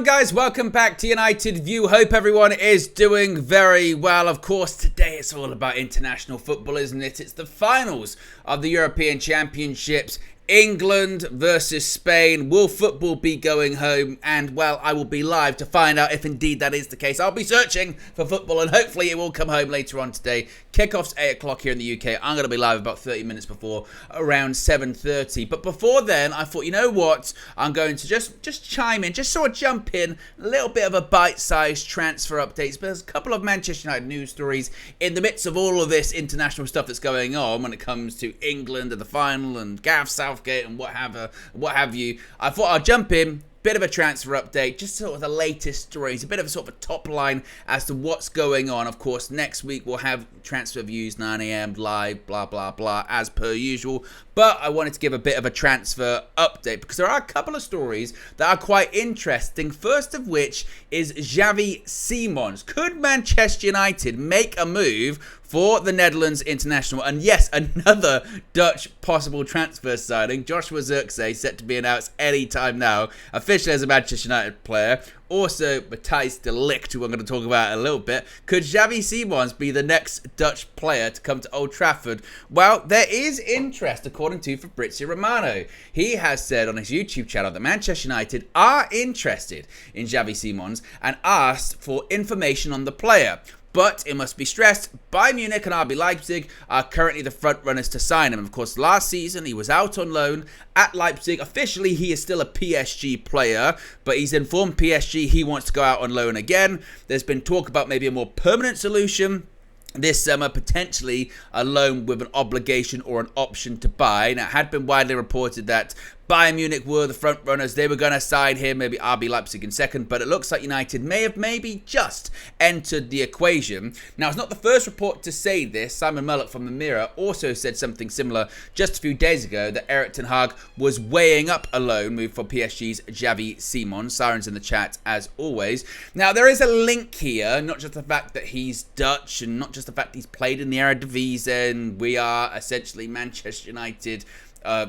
guys, welcome back to United View. Hope everyone is doing very well. Of course, today it's all about international football, isn't it? It's the finals of the European Championships. England versus Spain. Will football be going home? And, well, I will be live to find out if indeed that is the case. I'll be searching for football and hopefully it will come home later on today. Kickoff's 8 o'clock here in the UK. I'm going to be live about 30 minutes before, around 7:30. But before then, I thought, you know what? I'm going to just chime in, just sort of jump in. A little bit of a bite-sized transfer updates. But there's a couple of Manchester United news stories in the midst of all of this international stuff that's going on when it comes to England and the final and Gareth Southgate and what have you. I thought I'd jump in, bit of a transfer update, just sort of the latest stories, a bit of a sort of a top line as to what's going on. Of course, next week we'll have transfer views, 9 a.m. live, blah, blah, blah, as per usual. But I wanted to give a bit of a transfer update because there are a couple of stories that are quite interesting. First of which is Xavi Simons. Could Manchester United make a move for the Netherlands international? And yes, another Dutch possible transfer signing. Joshua Zirkzee set to be announced any time now, officially as a Manchester United player. Also, Matthijs de Ligt, who I'm going to talk about in a little bit. Could Xavi Simons be the next Dutch player to come to Old Trafford? Well, there is interest, according to Fabrizio Romano. He has said on his YouTube channel that Manchester United are interested in Xavi Simons and asked for information on the player. But it must be stressed, Bayern Munich and RB Leipzig are currently the front runners to sign him. Of course, last season he was out on loan at Leipzig. Officially, he is still a PSG player, but he's informed PSG he wants to go out on loan again. There's been talk about maybe a more permanent solution this summer, potentially a loan with an obligation or an option to buy. Now, it had been widely reported that Bayern Munich were the front runners. They were going to sign him, maybe RB Leipzig in second, but it looks like United may have maybe just entered the equation. Now, it's not the first report to say this. Simon Mullock from the Mirror also said something similar just a few days ago, that Erik ten Hag was weighing up a loan move for PSG's Xavi Simons. Sirens in the chat, as always. Now, there is a link here, not just the fact that he's Dutch and not just the fact he's played in the Eredivisie and we are essentially Manchester United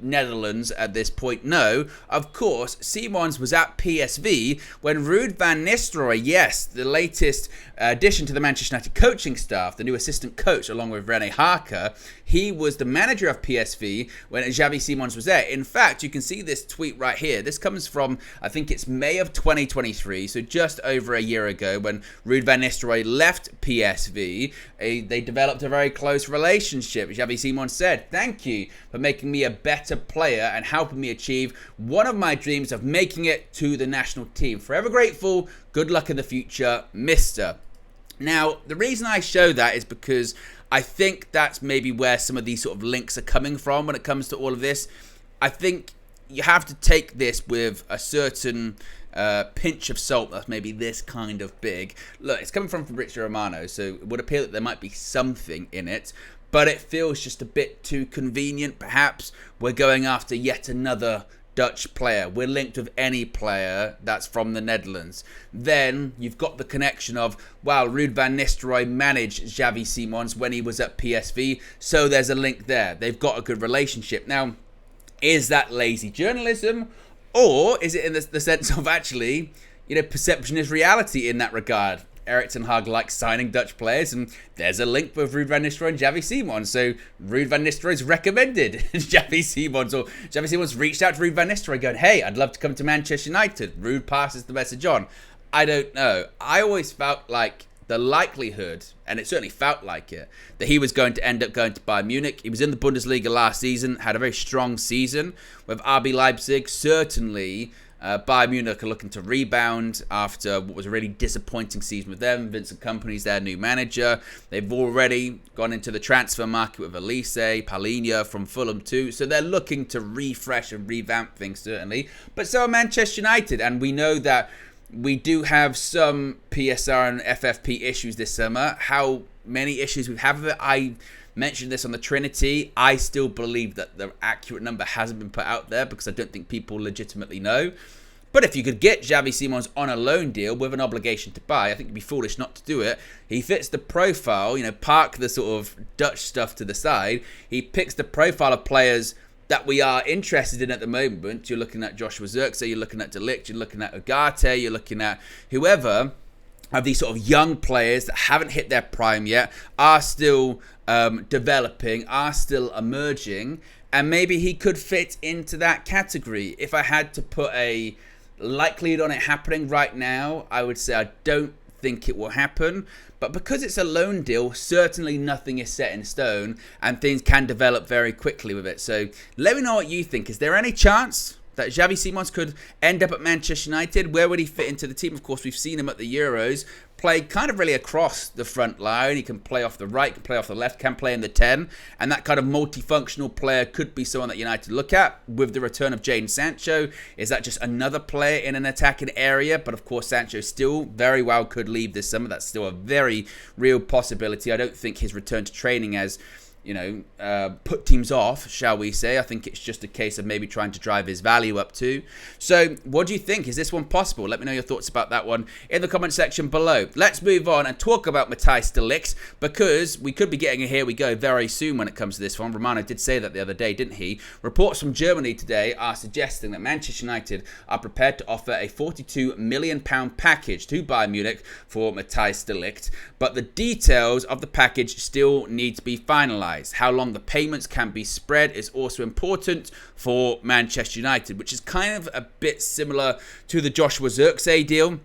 Netherlands at this point. No, of course, Simons was at PSV when Ruud van Nistelrooy, yes, the latest addition to the Manchester United coaching staff, the new assistant coach along with Rene Harker, he was the manager of PSV when Xavi Simons was there. In fact, you can see this tweet right here. This comes from, I think it's May of 2023, so just over a year ago when Ruud van Nistelrooy left PSV. They developed a very close relationship. Xavi Simons said, "Thank you for making me a better player and helping me achieve one of my dreams of making it to the national team. Forever grateful. Good luck in the future, mister." Now, the reason I show that is because I think that's maybe where some of these sort of links are coming from when it comes to all of this. I think you have to take this with a certain pinch of salt that's maybe this kind of big. Look, it's coming from Fabrizio Romano, so it would appear that there might be something in it, but it feels just a bit too convenient. Perhaps we're going after yet another Dutch player. We're linked with any player that's from the Netherlands. Then you've got the connection of, wow, Ruud van Nistelrooy managed Xavi Simons when he was at PSV, so there's a link there. They've got a good relationship. Now, is that lazy journalism, or is it in the sense of actually, perception is reality in that regard? Erik ten Hag likes signing Dutch players, and there's a link with Ruud van Nistelrooy and Xavi Simons. So Ruud van Nistelrooy's recommended Xavi Simons, or Xavi Simons reached out to Ruud van Nistelrooy going, "Hey, I'd love to come to Manchester United." Ruud passes the message on. I don't know. I always felt like the likelihood, and it certainly felt like it, that he was going to end up going to Bayern Munich. He was in the Bundesliga last season, had a very strong season with RB Leipzig. Certainly, Bayern Munich are looking to rebound after what was a really disappointing season with them. Vincent Kompany's their new manager. They've already gone into the transfer market with Elise, Paulinho from Fulham too. So they're looking to refresh and revamp things, certainly. But so are Manchester United, and we know that we do have some PSR and FFP issues this summer. How many issues we have of it, I mentioned this on the Trinity. I still believe that the accurate number hasn't been put out there because I don't think people legitimately know. But if you could get Xavi Simons on a loan deal with an obligation to buy, I think it'd be foolish not to do it. He fits the profile, park the sort of Dutch stuff to the side. He picks the profile of players that we are interested in at the moment. You're looking at Joshua Zirkzee, you're looking at De Ligt, you're looking at Ugarte, you're looking at whoever of these sort of young players that haven't hit their prime yet, are still developing, are still emerging, and maybe he could fit into that category. If I had to put a likelihood on it happening right now, I would say I don't think it will happen. But because it's a loan deal, certainly nothing is set in stone and things can develop very quickly with it. So let me know what you think. Is there any chance that Xavi Simons could end up at Manchester United? Where would he fit into the team? Of course, we've seen him at the Euros play kind of really across the front line. He can play off the right, can play off the left, can play in the 10. And that kind of multifunctional player could be someone that United look at. With the return of Jadon Sancho, is that just another player in an attacking area? But of course, Sancho still very well could leave this summer. That's still a very real possibility. I don't think his return to training has put teams off, shall we say. I think it's just a case of maybe trying to drive his value up too. So what do you think? Is this one possible? Let me know your thoughts about that one in the comment section below. Let's move on and talk about Matthijs de Ligt, because we could be getting a here we go very soon when it comes to this one. Romano did say that the other day, didn't he? Reports from Germany today are suggesting that Manchester United are prepared to offer a £42 million package to Bayern Munich for Matthijs de Ligt, but the details of the package still need to be finalised. How long the payments can be spread is also important for Manchester United, which is kind of a bit similar to the Joshua Zirkzee deal.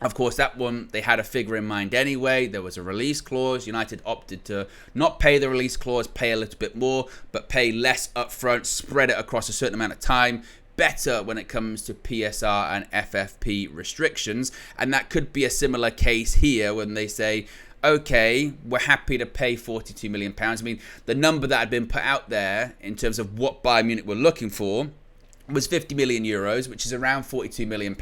Of course, that one, they had a figure in mind anyway. There was a release clause. United opted to not pay the release clause, pay a little bit more, but pay less upfront, spread it across a certain amount of time. Better when it comes to PSR and FFP restrictions. And that could be a similar case here when they say, okay, we're happy to pay £42 million. I mean, the number that had been put out there in terms of what Bayern Munich were looking for was 50 million euros, which is around £42 million.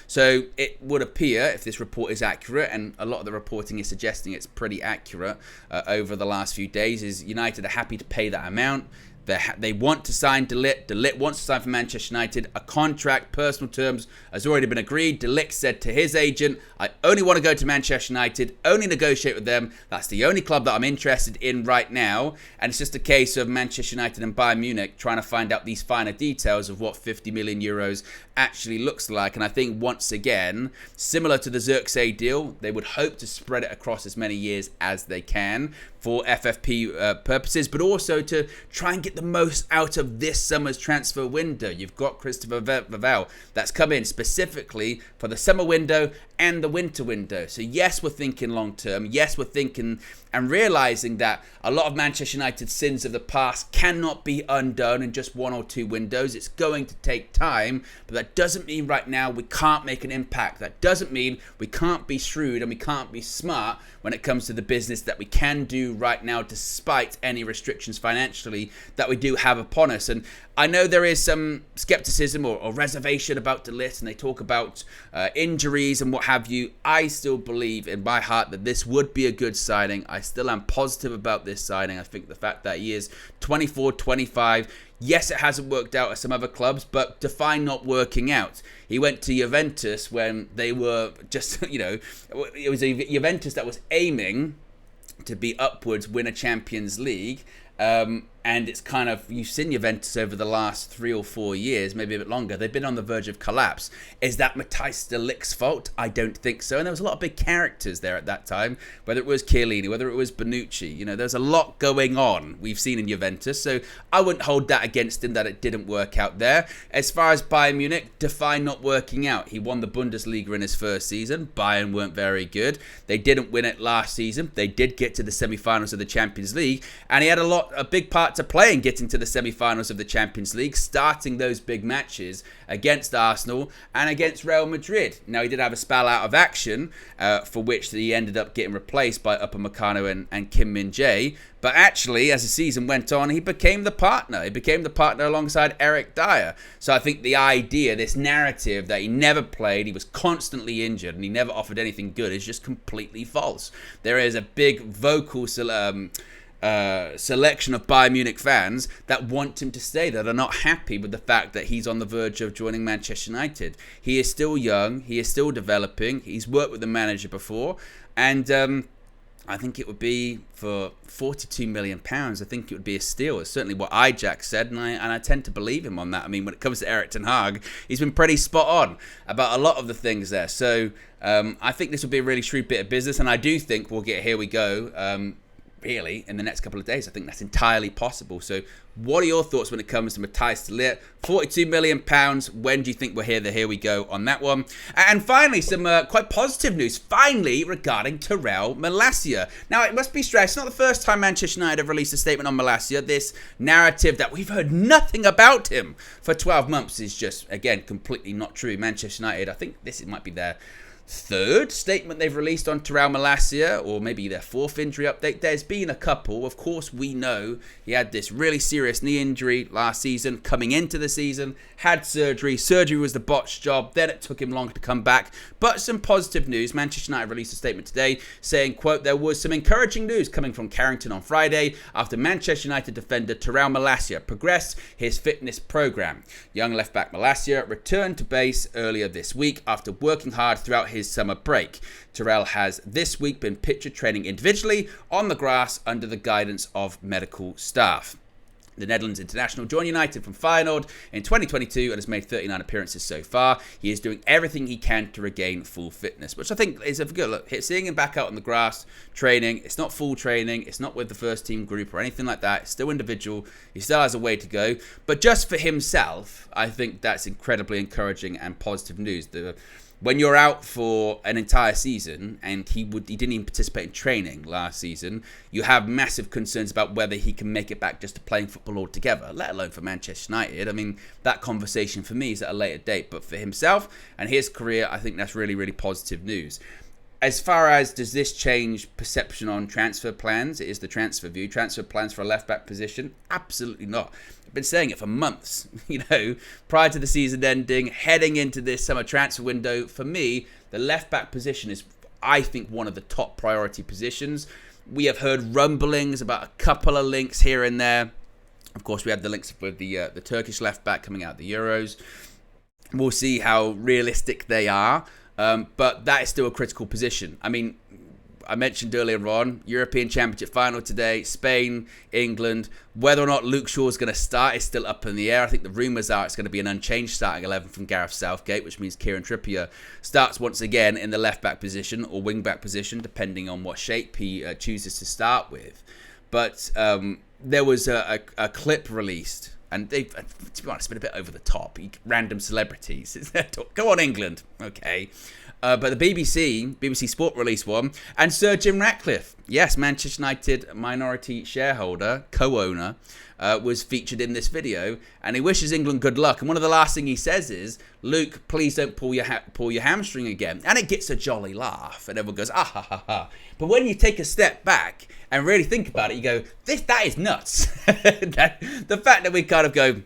So it would appear, if this report is accurate, and a lot of the reporting is suggesting it's pretty accurate over the last few days, is United are happy to pay that amount. They want to sign De Ligt. De Ligt wants to sign for Manchester United. A contract, personal terms, has already been agreed. De Ligt said to his agent, I only want to go to Manchester United, only negotiate with them. That's the only club that I'm interested in right now. And it's just a case of Manchester United and Bayern Munich trying to find out these finer details of what 50 million euros actually looks like. And I think, once again, similar to the Zirkzee deal, they would hope to spread it across as many years as they can for FFP purposes, but also to try and get the most out of this summer's transfer window. You've got Christopher Vavell that's come in specifically for the summer window and the winter window. So yes, we're thinking long term. Yes, we're thinking and realising that a lot of Manchester United's sins of the past cannot be undone in just one or two windows. It's going to take time, but that doesn't mean right now we can't make an impact. That doesn't mean we can't be shrewd and we can't be smart when it comes to the business that we can do right now, despite any restrictions financially that we do have upon us. And I know there is some skepticism or reservation about De Ligt, and they talk about injuries and what have you. I still believe in my heart that this would be a good signing. I still am positive about this signing. I think the fact that he is 24, 25, yes, it hasn't worked out at some other clubs, but define not working out. He went to Juventus when they were just, it was a Juventus that was aiming to be upwards, win a Champions League. And it's kind of, you've seen Juventus over the last 3 or 4 years, maybe a bit longer, they've been on the verge of collapse. Is that Matthijs de Ligt's fault? I don't think so. And there was a lot of big characters there at that time, whether it was Chiellini, whether it was Bonucci. There's a lot going on we've seen in Juventus, so I wouldn't hold that against him that it didn't work out there. As far as Bayern Munich, define not working out. He won the Bundesliga in his first season. Bayern weren't very good. They didn't win it last season. They did get to the semi-finals of the Champions League, and he had a big part to play in getting to the semi-finals of the Champions League, starting those big matches against Arsenal and against Real Madrid. Now, he did have a spell out of action, for which he ended up getting replaced by Upamecano and Kim Min-jae. But actually, as the season went on, he became the partner. He became the partner alongside Eric Dyer. So I think the idea, this narrative that he never played, he was constantly injured, and he never offered anything good is just completely false. There is a big vocal selection of Bayern Munich fans that want him to stay, that are not happy with the fact that he's on the verge of joining Manchester United. He is still young. He is still developing. He's worked with the manager before. And I think it would be for £42 million. I think it would be a steal. It's certainly what Ajax said, and I tend to believe him on that. I mean, when it comes to Erik ten Hag, he's been pretty spot on about a lot of the things there. So I think this would be a really shrewd bit of business, and I do think we'll get Here We Go really in the next couple of days. I think that's entirely possible. So what are your thoughts when it comes to Matthijs de Ligt? £42 million. When do you think we'll hear the Here We Go on that one? And finally, some quite positive news, finally, regarding Terrell Massia. Now, it must be stressed, it's not the first time Manchester United have released a statement on Massia. This narrative that we've heard nothing about him for 12 months is just, again, completely not true. Manchester United, I think this might be their third statement they've released on Terrell Massia, or maybe their fourth injury update. There's been a couple. Of course, we know he had this really serious knee injury last season, coming into the season, had surgery. Surgery was the botched job. Then it took him long to come back. But some positive news. Manchester United released a statement today saying, quote, there was some encouraging news coming from Carrington on Friday after Manchester United defender Terrell Massia progressed his fitness program. Young left-back Massia returned to base earlier this week after working hard throughout his summer break. Terrell has this week been pictured training individually on the grass under the guidance of medical staff. The Netherlands international joined United from Feyenoord in 2022 and has made 39 appearances so far. He is doing everything he can to regain full fitness, which I think is a good look. Seeing him back out on the grass training, it's not full training, it's not with the first team group or anything like that. It's still individual. He still has a way to go. But just for himself, I think that's incredibly encouraging and positive news. When you're out for an entire season, and he didn't even participate in training last season, you have massive concerns about whether he can make it back just to playing football altogether, let alone for Manchester United. I mean, that conversation for me is at a later date, but for himself and his career, I think that's really, really positive news. As far as does this change perception on transfer plans, it is the transfer view. Transfer plans for a left-back position? Absolutely not. I've been saying it for months, prior to the season ending, heading into this summer transfer window. For me, the left-back position is, I think, one of the top priority positions. We have heard rumblings about a couple of links here and there. Of course, we had the links with the Turkish left-back coming out of the Euros. We'll see how realistic they are. But that is still a critical position. I mean, I mentioned earlier on, European Championship final today, Spain, England. Whether or not Luke Shaw is going to start is still up in the air. I think the rumours are it's going to be an unchanged starting 11 from Gareth Southgate, which means Kieran Trippier starts once again in the left-back position or wing-back position, depending on what shape he chooses to start with. But there was a clip released. And they've, to be honest, been a bit over the top. Random celebrities. Go on, England. Okay. But the BBC Sport released one. And Sir Jim Ratcliffe, yes, Manchester United minority shareholder, co-owner, was featured in this video. And he wishes England good luck. And one of the last things he says is, Luke, please don't pull your hamstring again. And it gets a jolly laugh. And everyone goes, ah, ha, ha, ha. But when you take a step back and really think about it, you go, that is nuts. The fact that we kind of go,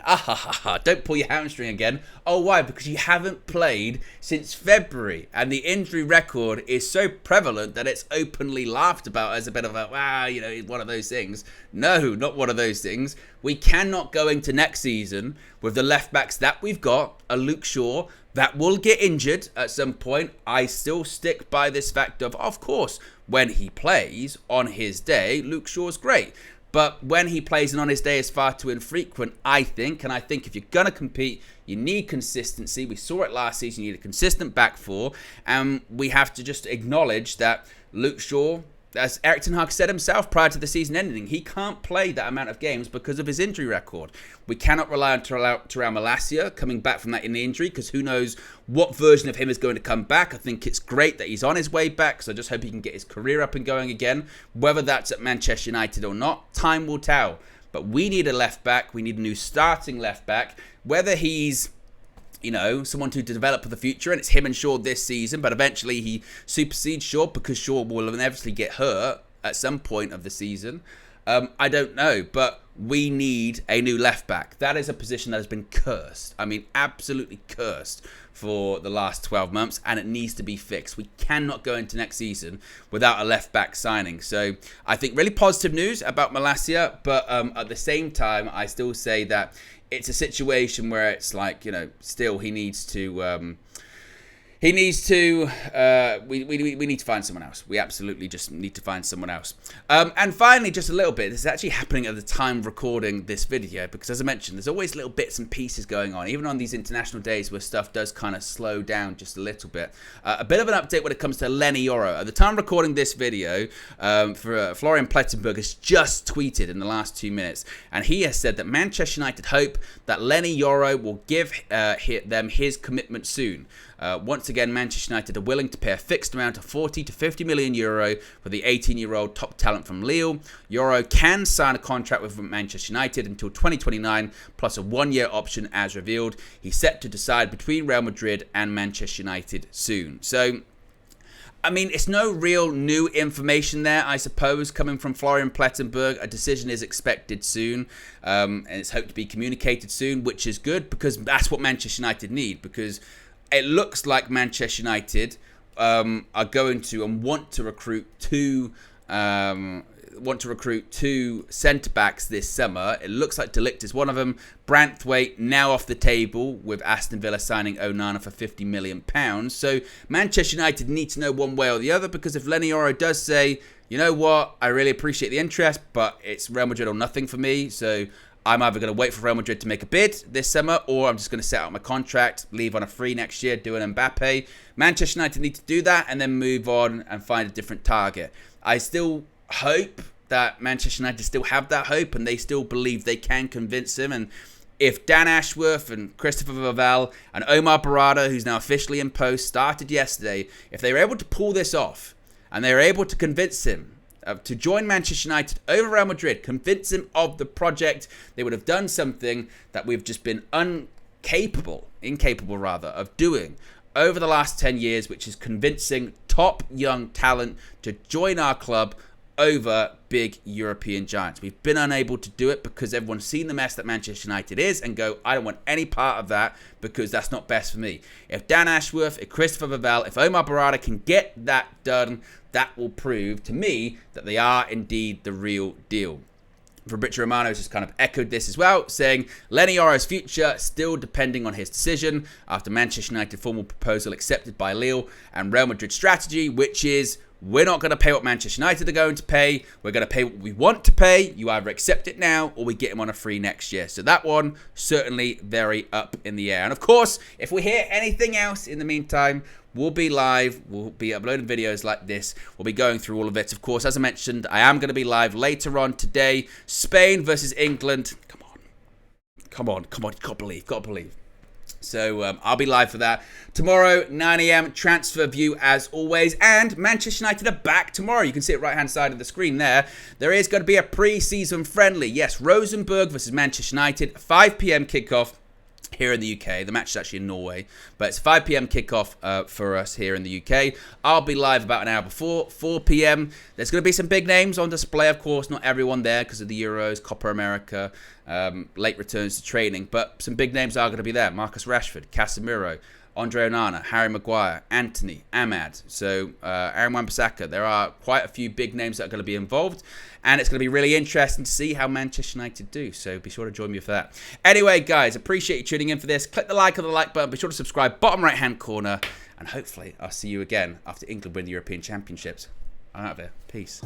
ah, ha, ha, ha, don't pull your hamstring again. Oh, why? Because you haven't played since February. And the injury record is so prevalent that it's openly laughed about as a bit of a, one of those things. No, not one of those things. We cannot go into next season with the left backs that we've got, a Luke Shaw, that will get injured at some point. I still stick by this fact of course, when he plays on his day, Luke Shaw's great. But when he plays and on his day is far too infrequent, I think. And I think if you're going to compete, you need consistency. We saw it last season. You need a consistent back four. And we have to just acknowledge that Luke Shaw, as Erik ten Hag said himself prior to the season ending, he can't play that amount of games because of his injury record. We cannot rely on Terrell Massia coming back from that in the injury, because who knows what version of him is going to come back. I think it's great that he's on his way back, so I just hope he can get his career up and going again. Whether that's at Manchester United or not, time will tell. But we need a left back. We need a new starting left back. Whether he's someone to develop for the future, and it's him and Shaw this season, but eventually he supersedes Shaw because Shaw will inevitably get hurt at some point of the season. I don't know, but we need a new left back. That is a position that has been cursed. I mean, absolutely cursed for the last 12 months, and it needs to be fixed. We cannot go into next season without a left back signing. So I think really positive news about Massia, but at the same time, I still say that it's a situation where it's like, still he needs to He needs to, we need to find someone else. We absolutely just need to find someone else. And finally, just a little bit, this is actually happening at the time of recording this video, because as I mentioned, there's always little bits and pieces going on, even on these international days where stuff does kind of slow down just a little bit. A bit of an update when it comes to Lenny Yoro. At the time of recording this video, Florian Plettenberg has just tweeted in the last 2 minutes, and he has said that Manchester United hope that Lenny Yoro will give them his commitment soon. Once again, Manchester United are willing to pay a fixed amount of 40 to 50 million euro for the 18-year-old top talent from Lille. Yoro can sign a contract with Manchester United until 2029, plus a one-year option as revealed. He's set to decide between Real Madrid and Manchester United soon. So, I mean, it's no real new information there, I suppose, coming from Florian Plettenberg. A decision is expected soon, and it's hoped to be communicated soon, which is good, because that's what Manchester United need, because it looks like Manchester United are going to and want to recruit two centre-backs this summer. It looks like De Ligt is one of them. Branthwaite now off the table, with Aston Villa signing Onana for £50 million. So Manchester United need to know one way or the other, because if Lenny Yoro does say, you know what, I really appreciate the interest, but it's Real Madrid or nothing for me, so I'm either going to wait for Real Madrid to make a bid this summer, or I'm just going to set out my contract, leave on a free next year, do an Mbappe. Manchester United need to do that and then move on and find a different target. I still hope that Manchester United still have that hope, and they still believe they can convince him. And if Dan Ashworth and Christopher Vavel and Omar Barada, who's now officially in post, started yesterday, if they were able to pull this off and they were able to convince him to join Manchester United over Real Madrid, convince him of the project, they would have done something that we've just been incapable of doing over the last 10 years, which is convincing top young talent to join our club over big European giants. We've been unable to do it because everyone's seen the mess that Manchester United is and go, I don't want any part of that because that's not best for me. If Dan Ashworth, if Christopher Vavel, if Omar Barada can get that done, that will prove to me that they are indeed the real deal. Fabrizio Romano has just kind of echoed this as well, saying Lenny Yoro's future still depending on his decision after Manchester United formal proposal accepted by Lille and Real Madrid strategy, which is we're not going to pay what Manchester United are going to pay. We're going to pay what we want to pay. You either accept it now or we get him on a free next year. So that one certainly very up in the air. And of course, if we hear anything else in the meantime, we'll be live. We'll be uploading videos like this. We'll be going through all of it. Of course, as I mentioned, I am going to be live later on today. Spain versus England. Come on. Got to believe. So I'll be live for that. Tomorrow, 9 a.m, Transfer View as always. And Manchester United are back tomorrow. You can see it right-hand side of the screen there. There is going to be a pre-season friendly. Yes, Rosenborg versus Manchester United. 5 p.m. kickoff here in the UK. The match is actually in Norway, but it's 5 p.m. kickoff for us here in the UK. I'll be live about an hour before, 4 p.m. There's going to be some big names on display, of course. Not everyone there because of the Euros, Copa America, late returns to training, but some big names are going to be there. Marcus Rashford, Casemiro, Andre Onana, Harry Maguire, Anthony, Ahmad, so Aaron Wan-Bissaka. There are quite a few big names that are going to be involved, and it's going to be really interesting to see how Manchester United do, so be sure to join me for that. Anyway, guys, appreciate you tuning in for this. Click the like on the like button, be sure to subscribe, bottom right-hand corner, and hopefully I'll see you again after England win the European Championships. I'm out of here. Peace.